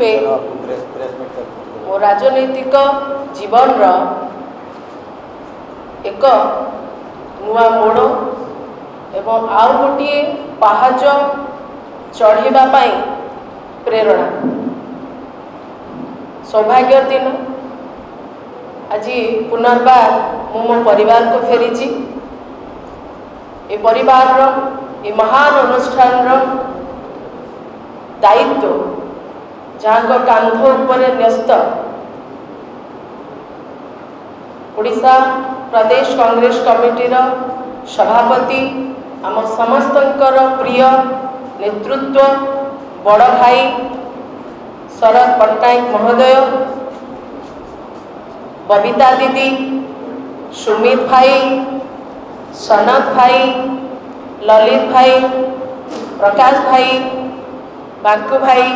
देखिए मो राजनैतिक जीवन एक नुआ मोड़ एवं आउ गोटे पहाज चढ़ा प्रेरणा सौभाग्य दिन आज पुनर्बार मो परिवार को फेरी ए परिवार ए महान अनुष्ठान दायित्व जहाँ कांध उपर न्यस्त ओडिशा प्रदेश कांग्रेस कमिटी सभापति आम समस्तंकर प्रिय नेतृत्व बड़ भाई शरद पट्टनायक महोदय बबीता दीदी सुमित भाई सनत भाई ललित भाई प्रकाश भाई बांकु भाई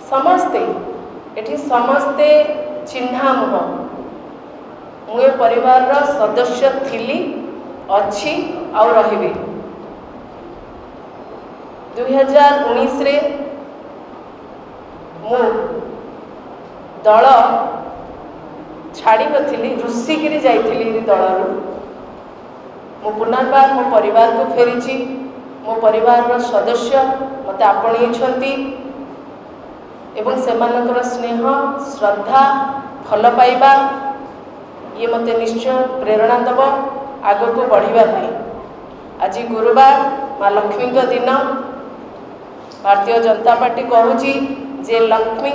समस्ते एठी समस्ते चिन्हा मुह मुझे परिवार सदस्य थिली अच्छी आउ रही 2019 रे मु दल छाड़ी नथिली रुषिगिरी जाइथिली दल मु पुनर्बार मो परिवार को फेरी मो परिवार सदस्य मत आपणई एवं सेमानकर स्नेह श्रद्धा भल पाइबा ये मत निश्चय प्रेरणा दब आग को बढ़ापी आज गुरुवार माँ लक्ष्मी दिन भारतीय जनता पार्टी कहूँ जे लक्ष्मी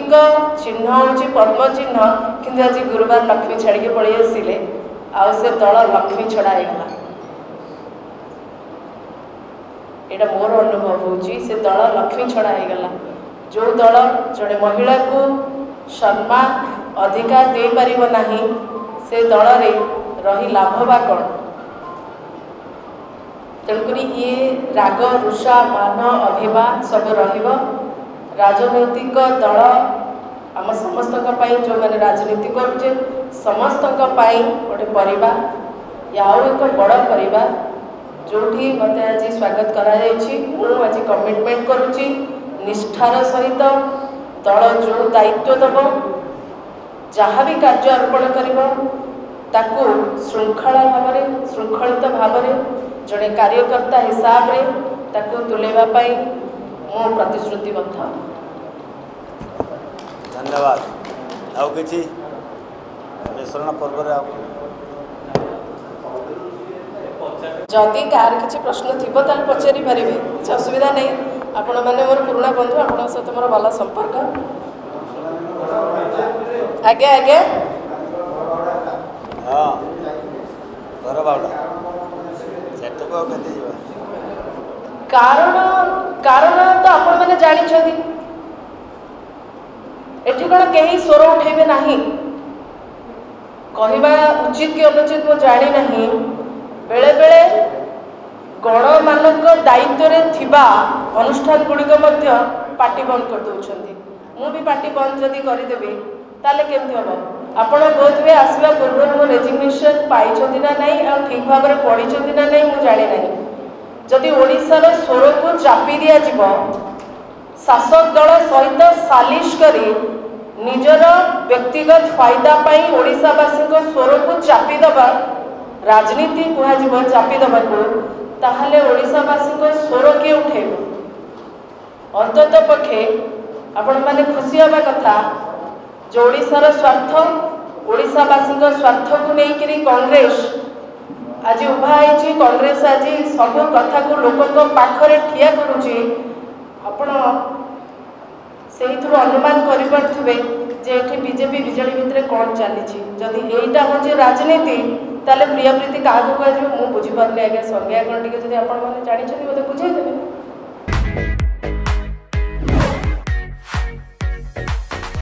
चिन्ह हूँ पद्म चिन्ह कि आज गुरुवार लक्ष्मी छाड़ी पड़े आसिले आउ से दल लक्ष्मी छड़ाईगला यहाँ मोर अनुभव होची से दल लक्ष्मी छड़ाईगला जो दल जड़े महिला को सम्मान अधिकार दे पारिबो नाही से दल रे रही लाभवा कौन तेणुकरी ये राग रुषा मान अभिमान सब रहिबो राजनैतिक दल आम समस्त जो मैंने राजनीति करुचे समस्त गोटे परिवार या एक बड़ परिवार जो मत आज स्वागत कर आज कमिटमेंट करुच्ची निष्ठार सहित दल जो दायित्व दब जहाँ भी कार्य अर्पण कर श्रृंखला भाव श्रृंखलित भाव जड़े कार्यकर्ता हिसाब रे ताकू तुलेवाई मो प्रतिश्रुतिबद्ध। धन्यवाद। आउ किछि मिश्रण पर्व जदि कार किसी प्रश्न थी ताल पचारि पारे किसी असुविधा नहीं आपण मैंने मोर पुराणा बंधु आपण सहित मोर भल संपर्क आगे आगे हाँ घर बाउडा कारण कारण तो आपण मैंने जानी एठी कौन कहीं स्वर उठेबे नहीं कहवा उचित कि अनुचित मो जानी नहीं बेले बेले गणमानक दायित्व रे थिबा अनुष्ठान गुड़िक पार्टी बंद कर दौरान मु भी पार्टी बंद जदि करदेवी ताले केमती हम आपण बोध हुए आसवा पूर्व मो रेजिग्नेशन पाई ना नहीं आ ठीक भाव में पढ़ी ना नहीं मुझे जाने नहीं जदि ओडिशार स्वर को चापी दिया जीव शासक दल सहित सालिश करी निजर व्यक्तिगत फायदा पाई ओडिशावासी स्वर को चापी दबा राजनीति कह चापी दबा ताहले ओडिशावासी स्वर किए उठेब अंतत पक्षे आपण मैंने खुशी हवा कथा जो ओडिशार स्वार्थ ओडिशावासी स्वार्थ को लेकर कांग्रेस आज उभा है कांग्रेस आज सब कथा को लोकों पाखरे ठिया करुची आपण से अनुमान करें जे बीजेपी विजेडी भितर कौन चली जदि यहीटा हूँ राजनीति ताले प्रिय प्रीति क्या कह मुझे बुझीपारे आज्ञा संज्ञा कौन टी आप जानते मत बुझे।